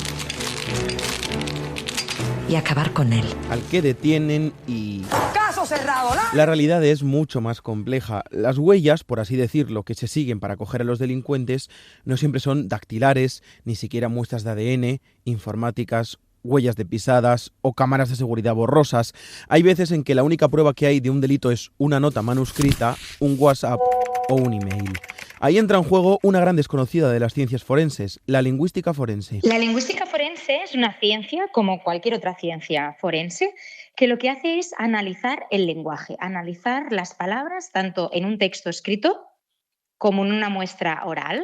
y acabar con él. Al que detienen y... ¡Caso cerrado! La realidad es mucho más compleja. Las huellas, por así decirlo, que se siguen para coger a los delincuentes, no siempre son dactilares, ni siquiera muestras de ADN, informáticas, huellas de pisadas o cámaras de seguridad borrosas. Hay veces en que la única prueba que hay de un delito es una nota manuscrita, un WhatsApp o un email. Ahí entra en juego una gran desconocida de las ciencias forenses, la lingüística forense. La lingüística forense es una ciencia, como cualquier otra ciencia forense, que lo que hace es analizar el lenguaje, analizar las palabras tanto en un texto escrito como en una muestra oral.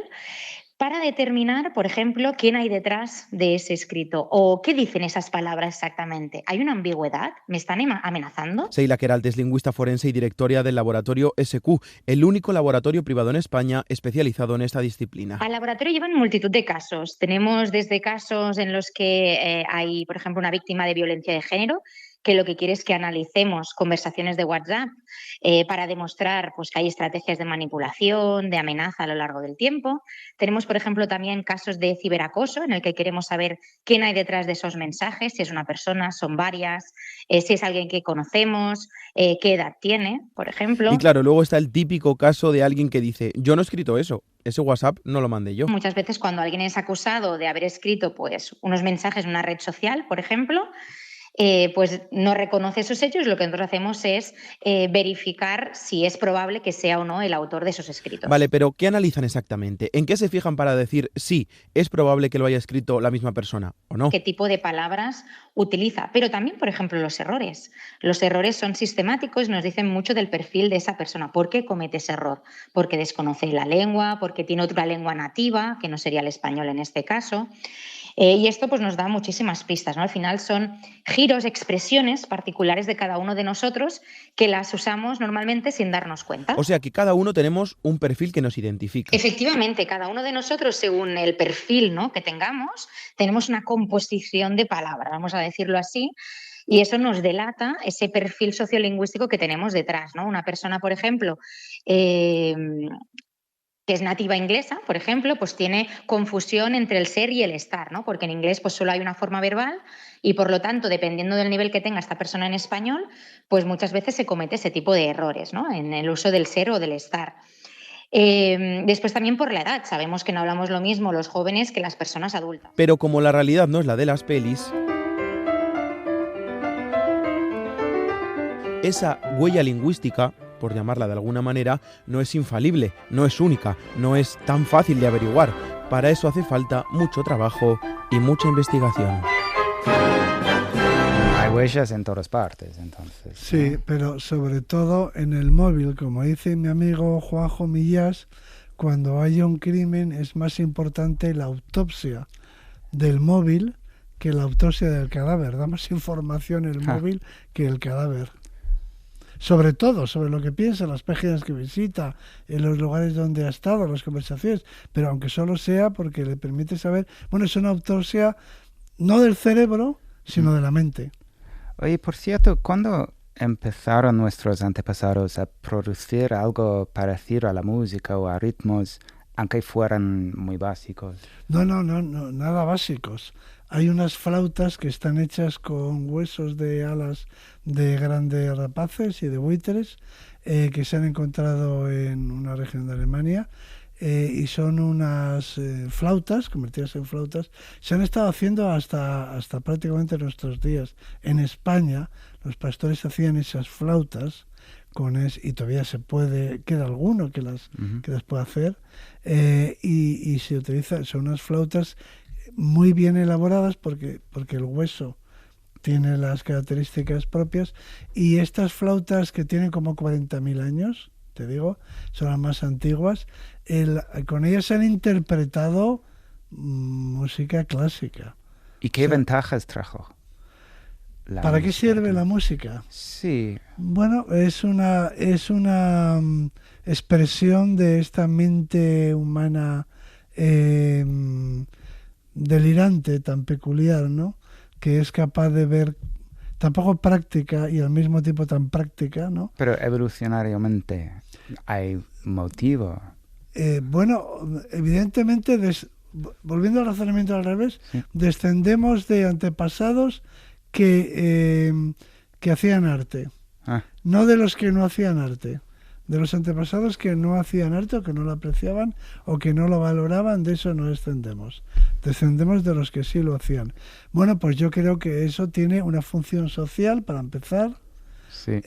para determinar, por ejemplo, quién hay detrás de ese escrito o qué dicen esas palabras exactamente. ¿Hay una ambigüedad? ¿Me están amenazando? Seila Queralt es lingüista forense y directora del laboratorio SQ, el único laboratorio privado en España especializado en esta disciplina. Al laboratorio llevan multitud de casos. Tenemos desde casos en los que hay, por ejemplo, una víctima de violencia de género, que lo que quiere es que analicemos conversaciones de WhatsApp para demostrar pues, que hay estrategias de manipulación, de amenaza a lo largo del tiempo. Tenemos, por ejemplo, también casos de ciberacoso en el que queremos saber quién hay detrás de esos mensajes, si es una persona, son varias, si es alguien que conocemos, qué edad tiene, por ejemplo. Y claro, luego está el típico caso de alguien que dice, yo no he escrito eso, ese WhatsApp no lo mandé yo. Muchas veces cuando alguien es acusado de haber escrito pues, unos mensajes en una red social, por ejemplo, pues no reconoce esos hechos, lo que nosotros hacemos es verificar si es probable que sea o no el autor de esos escritos. Vale, pero ¿qué analizan exactamente? ¿En qué se fijan para decir sí, es probable que lo haya escrito la misma persona o no? ¿Qué tipo de palabras utiliza? Pero también, por ejemplo, los errores. Los errores son sistemáticos y nos dicen mucho del perfil de esa persona. ¿Por qué comete ese error? Porque desconoce la lengua, porque tiene otra lengua nativa, que no sería el español en este caso. Y esto pues, nos da muchísimas pistas, ¿no? Al final son giros, expresiones particulares de cada uno de nosotros que las usamos normalmente sin darnos cuenta. O sea que cada uno tenemos un perfil que nos identifica. Efectivamente, cada uno de nosotros, según el perfil, ¿no?, que tengamos, tenemos una composición de palabras, vamos a decirlo así. Y eso nos delata ese perfil sociolingüístico que tenemos detrás, ¿no? Una persona, por ejemplo, que es nativa inglesa, por ejemplo, pues tiene confusión entre el ser y el estar, ¿no? Porque en inglés pues solo hay una forma verbal y por lo tanto, dependiendo del nivel que tenga esta persona en español, pues muchas veces se comete ese tipo de errores, ¿no?, en el uso del ser o del estar. Después también por la edad, sabemos que no hablamos lo mismo los jóvenes que las personas adultas. Pero como la realidad no es la de las pelis, esa huella lingüística, por llamarla de alguna manera, no es infalible, no es única, no es tan fácil de averiguar. Para eso hace falta mucho trabajo y mucha investigación. Hay huellas en todas partes, entonces. Sí, pero sobre todo en el móvil, como dice mi amigo Juanjo Millás, cuando haya un crimen es más importante la autopsia del móvil que la autopsia del cadáver. Da más información el móvil que el cadáver. Sobre todo, sobre lo que piensa, las páginas que visita, en los lugares donde ha estado, las conversaciones, pero aunque solo sea porque le permite saber, bueno, es una autopsia no del cerebro, sino de la mente. Oye, por cierto, ¿cuándo empezaron nuestros antepasados a producir algo parecido a la música o a ritmos, aunque fueran muy básicos? No, nada básicos. Hay unas flautas que están hechas con huesos de alas de grandes rapaces y de buitres que se han encontrado en una región de Alemania y son unas flautas, convertidas en flautas. Se han estado haciendo hasta prácticamente nuestros días. En España los pastores hacían esas flautas y todavía se puede, queda alguno que las puede hacer y se utiliza, son unas flautas muy bien elaboradas porque el hueso tiene las características propias y estas flautas que tienen como 40.000 años, te digo, son las más antiguas, con ellas se han interpretado música clásica. ¿Y qué ventajas trajo? ¿Para qué sirve la música? Sí. Bueno, es una expresión de esta mente humana delirante, tan peculiar, ¿no?, que es capaz de ver tan poco práctica y al mismo tiempo tan práctica, ¿no? Pero evolucionariamente hay motivo. Bueno, evidentemente, volviendo al razonamiento al revés, sí, descendemos de antepasados que hacían arte, no de los que no hacían arte. De los antepasados que no hacían arte o que no lo apreciaban o que no lo valoraban, de eso no descendemos. Descendemos de los que sí lo hacían. Bueno, pues yo creo que eso tiene una función social, para empezar. Sí.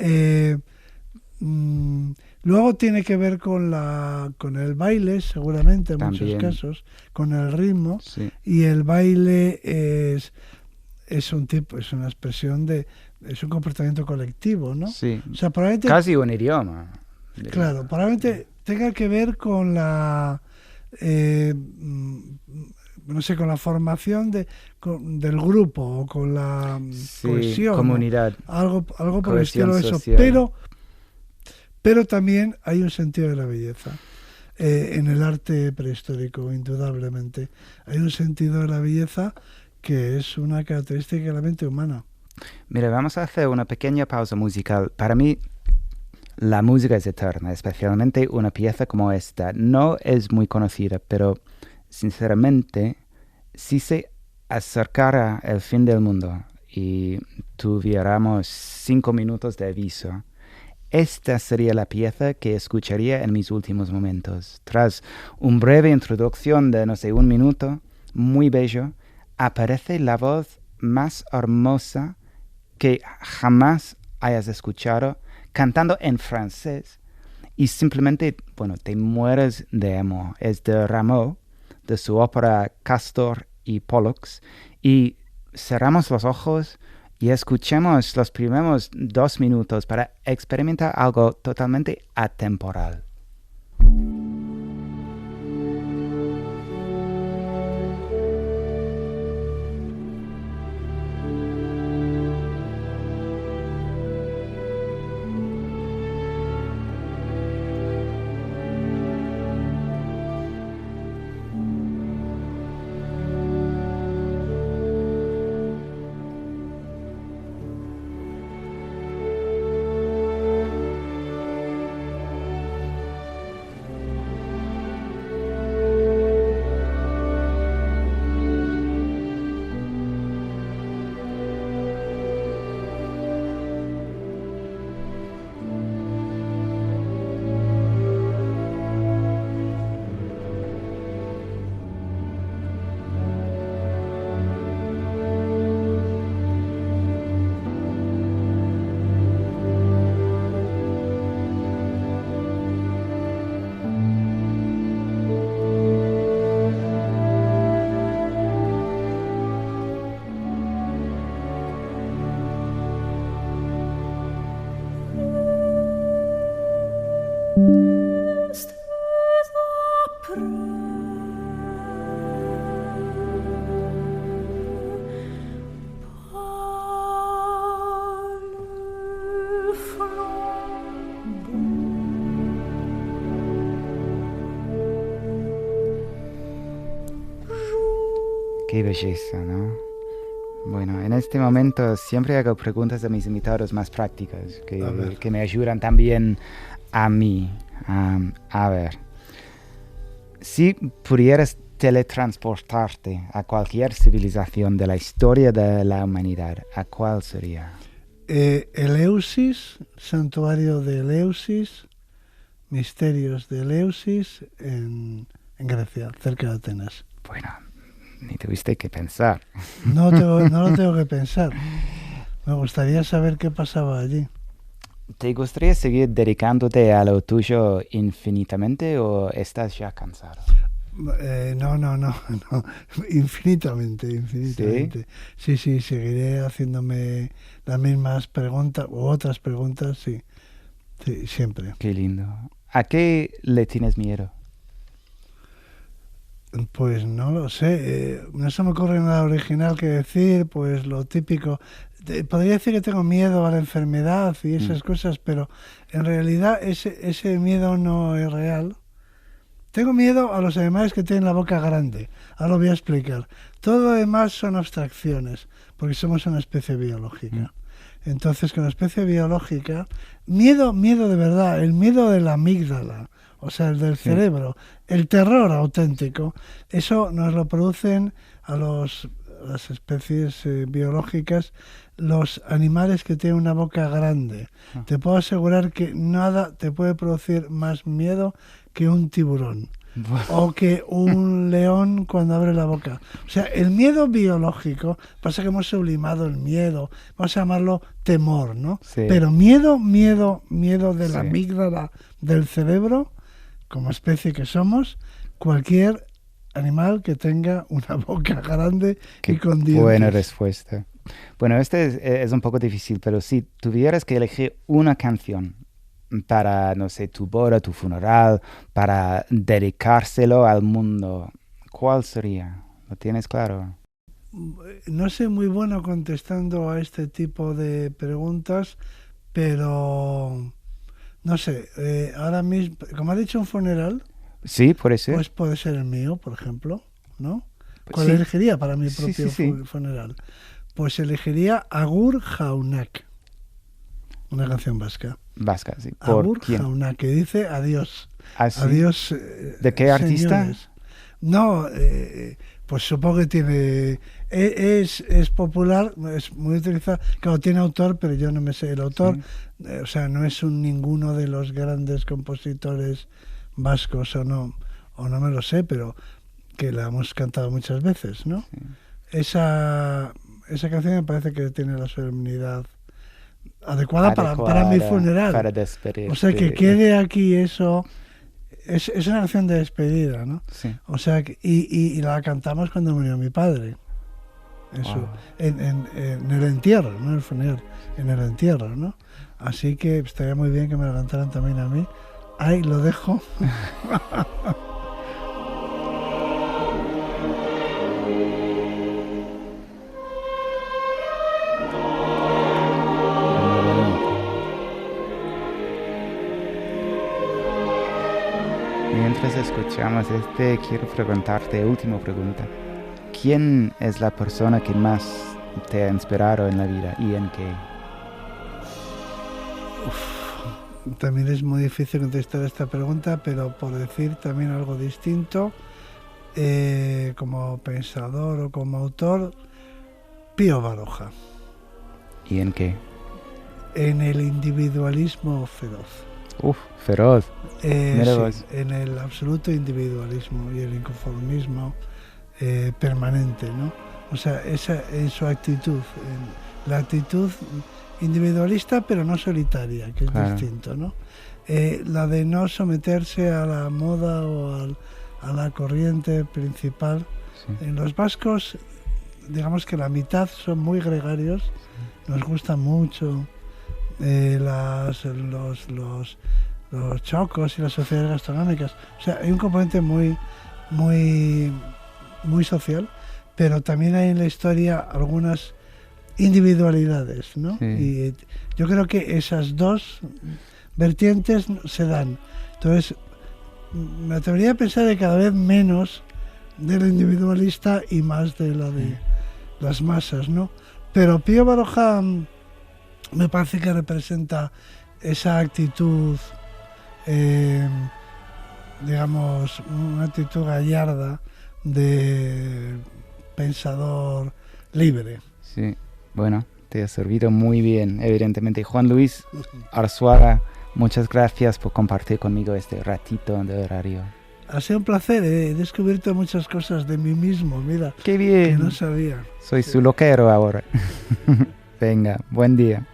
Luego tiene que ver con el baile, seguramente, en También. muchos casos, con el ritmo. Sí. Y el baile es una expresión es un comportamiento colectivo, ¿no? Sí. O sea, probablemente, casi un idioma. Claro, probablemente tenga que ver con la no sé, con la formación del grupo o con la cohesión, comunidad, algo por el estilo de eso, social. pero también hay un sentido de la belleza. En el arte prehistórico, indudablemente, hay un sentido de la belleza que es una característica de la mente humana. Mira, vamos a hacer una pequeña pausa musical. Para mí, la música es eterna, especialmente una pieza como esta. No es muy conocida, pero sinceramente, si se acercara el fin del mundo y tuviéramos 5 minutos de aviso, esta sería la pieza que escucharía en mis últimos momentos. Tras una breve introducción de, no sé, 1 minuto, muy bello, aparece la voz más hermosa que jamás hayas escuchado, cantando en francés. Y simplemente, bueno, te mueres de amor. Es de Rameau, de su ópera Castor y Pollux. Y cerramos los ojos y escuchemos los primeros 2 minutos para experimentar algo totalmente atemporal. Qué belleza, ¿no? Bueno, en este momento siempre hago preguntas a mis invitados más prácticas, que me ayudan también a mí. A ver, si pudieras teletransportarte a cualquier civilización de la historia de la humanidad, ¿a cuál sería? Eleusis, santuario de Eleusis, misterios de Eleusis en Grecia, cerca de Atenas. Bueno, ni tuviste que pensar. No lo tengo que pensar. Me gustaría saber qué pasaba allí. ¿Te gustaría seguir dedicándote a lo tuyo infinitamente o estás ya cansado? No. Infinitamente. Sí, seguiré haciéndome las mismas preguntas u otras preguntas, sí, siempre. Qué lindo. ¿A qué le tienes miedo? Pues no lo sé, no se me ocurre nada original que decir, pues lo típico. Podría decir que tengo miedo a la enfermedad y esas cosas, pero en realidad ese miedo no es real. Tengo miedo a los animales que tienen la boca grande, ahora lo voy a explicar. Todo lo demás son abstracciones, porque somos una especie biológica. Entonces, con la especie biológica, miedo de verdad, el miedo de la amígdala, o sea, el del cerebro, el terror auténtico, eso nos lo producen a las especies biológicas, los animales que tienen una boca grande. Te puedo asegurar que nada te puede producir más miedo que un tiburón o que un león cuando abre la boca. O sea, el miedo biológico, pasa que hemos sublimado el miedo, vamos a llamarlo temor, ¿no? Sí. Pero miedo de la amígdala del cerebro, como especie que somos, cualquier animal que tenga una boca grande y con dientes. Buena respuesta. Bueno, este es un poco difícil, pero si tuvieras que elegir una canción para, no sé, tu boda, tu funeral, para dedicárselo al mundo, ¿cuál sería? ¿Lo tienes claro? No soy muy bueno contestando a este tipo de preguntas, pero no sé, ahora mismo, como ha dicho un funeral, Sí, puede ser. pues puede ser el mío, por ejemplo, ¿no? Pues ¿Cuál sí. elegiría para mi Sí, propio sí. funeral? Pues elegiría Agur Jaunak, una canción vasca. Vasca, sí. ¿Por Agur quién? Jaunak, que dice adiós. ¿Ah, sí? Adiós. ¿De qué artista? Señores. No, pues supongo que tiene. Es popular, es muy utilizado. Claro, tiene autor, pero yo no me sé el autor. Sí. O sea, no es ninguno de los grandes compositores vascos o no me lo sé, pero que la hemos cantado muchas veces, ¿no? Sí. Esa canción me parece que tiene la solemnidad adecuada para mi funeral. Para despedir. O sea, que quede aquí eso. Es una canción de despedida, ¿no? Sí. O sea, y la cantamos cuando murió mi padre. Eso, Wow. en el entierro, no en el funeral, en el entierro, ¿no? Así que estaría muy bien que me la cantaran también a mí. Ahí lo dejo. Mientras escuchamos quiero preguntarte, última pregunta. ¿Quién es la persona que más te ha inspirado en la vida y en qué? También es muy difícil contestar esta pregunta, pero por decir también algo distinto, como pensador o como autor, Pío Baroja, ¿Y en qué? en el individualismo feroz. Uf, feroz. Mira Sí, vos. en el absoluto individualismo y el inconformismo permanente, ¿no? O sea, esa es su actitud, la actitud individualista pero no solitaria, que es Claro. distinto, ¿no? La de no someterse a la moda o a la corriente principal. Sí. En los vascos, digamos que la mitad son muy gregarios, nos gustan mucho los chocos y las sociedades gastronómicas. O sea, hay un componente muy social, pero también hay en la historia algunas individualidades, ¿no? Sí. Y yo creo que esas dos vertientes se dan. Entonces, me atrevería a pensar que cada vez menos de la individualista y más de la de las masas, ¿no? Pero Pío Baroja me parece que representa esa actitud, digamos, una actitud gallarda de pensador libre. Sí, bueno, te ha servido muy bien, evidentemente. Juan Luis Arzuaga, muchas gracias por compartir conmigo este ratito de horario. Ha sido un placer, he descubierto muchas cosas de mí mismo, mira, ¡Qué que bien! no sabía. Soy su loquero ahora. Venga, buen día.